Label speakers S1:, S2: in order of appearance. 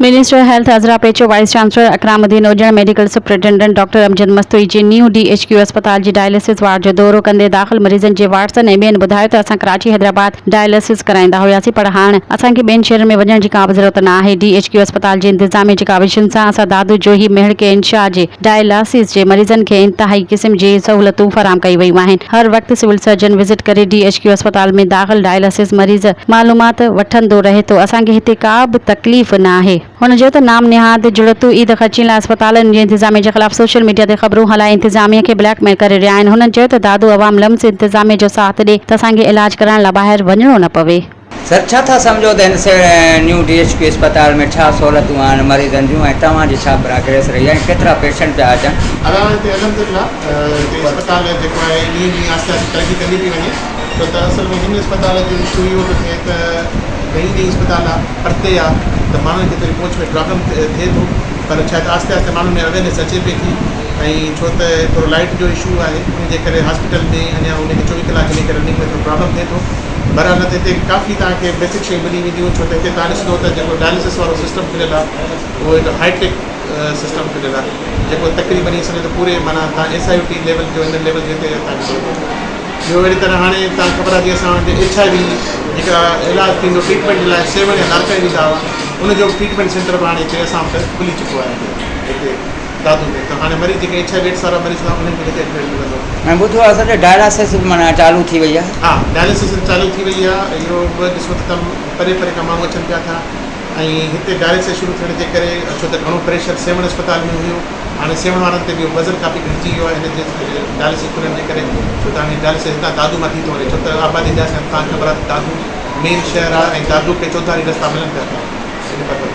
S1: Minister health Azra Pechuho vice chancellor Ikram ud Din اوڄڻ medical superintendent doctor Amjad Mastoi جي new DHQ اسپتال جي ڊائلاسز وارڊ جو دورو कंदे داخل مريضن جي واٽسن ۽ ٻين ٻڌايو ته اسان ڪراچي حيدرآباد ڊائلاسز कराईंदा हुआसीं पर हाणे اسان کي ٻين شهرن ۾ وڃڻ جي ڪا به ضرورت نه آهي. DHQ اسپتال جي انتظامية جي ڪاوشن سان اسان دادو جو هي مهر کي انشاء جي ڊائلاسز جي مريضن کي انتهائي قسم جي سهولتون فراهم ڪئي ويون آهن. هر وقت سول سرجن وزٽ ڪري DHQ اسپتال ۾ داخل ڊائلاسز مريض معلومات وٺندو رهي ٿو. اسان کي هتي ڪا به تڪليف نه آهي. हुन चयो त नाम निहाद जुड़तू ईद ख़र्चनि लाइ अस्पतालनि जे इंतिज़ामिया जे ख़िलाफ़ सोशल मीडिया ते ख़बरूं हलाए इंतिज़ामिया खे ब्लैकमेल करे रहिया आहिनि. हुननि चयो त दादू अवाम लम्स इंतिज़ामिया जो साथ ॾे त असांखे इलाज कराइण लाइ ॿाहिरि वञिणो न पवे.
S2: सर छा था सम्झो त न्यू DHQ अस्पताल में छा सहूलियतूं आहिनि मरीज़नि जूं ऐं तव्हांजी छा प्रोग्रेस रही आहे केतिरा पेशेंट पिया अचनि?
S3: अलहमदिल्ला अस्पताल जेको आहे ॾींहुं ॾींहुं आहिस्ते आहिस्ते तरक़ी कंदी थी वञे छो त असल में हिन अस्पताल जो इशू इहो थो थिए त कई अस्पताल आहे परते आहे त माण्हुनि खे थोरी पहुच में प्रॉब्लम थिए थो पर शायदि आहिस्ते आहिस्ते माण्हुनि में अवेयरनेस अचे पई थी ऐं छो त थोरो लाइट जो इशू आहे उनजे करे हॉस्पिटल में अञा उनखे 24 कलाक इन करे रनिंग में थोरो प्रॉब्लम थिए थो. बहरहाल न त हिते काफ़ी तव्हांखे बेसिक शयूं मिली वेंदियूं छो त हिते तव्हां ॾिसंदो त जेको डायलिसिस वारो सिस्टम खुलियल आहे उहो हिकु हाईटेक सिस्टम खुलियल आहे जेको तक़रीबन इहे सम्झो त पूरे माना तव्हां SIOT लेवल जो इन लेवल जे ते तव्हांखे ॿियो अहिड़ी तरह हाणे तव्हां ख़बर आहे जीअं असां वटि HIV जेका इलाजु थींदो ट्रीटमेंट जे लाइ 7 या नारकल ॾींदा हुआ उनजो ट्रीटमेंट सेंटर बि हाणे हिते असां वटि खुली चुको आहे हिते दादू में. त हाणे मरीज़ जेके HIV एड्स वारा मरीज़ था उन्हनि खे हिते ट्रीटमेंट मिलंदो.
S2: ऐं ॿुधो आहे असांजो डायलासिस माना चालू थी वई आहे?
S3: हा डायलिसिस चालू थी वई आहे. इहो बि ॾिसो त तमामु परे परे खां माण्हू अचनि पिया था ऐं हिते डायलिसिस शुरू थियण जे करे छो त घणो प्रेशर सेवन अस्पताल में हुयो हाणे सेवन वारनि ते बि वज़न काफ़ी घटिजी वियो आहे हिन जे डायलिसिस खुलण जे करे छो त हाणे डायलिसिस हितां दादू मां थी थो वञे छो त आबादी जा तव्हांखे ख़बर आहे दादू मेन शहर आहे ऐं दादू खे चौधारी रस्ता मिलनि पिया था इन पतो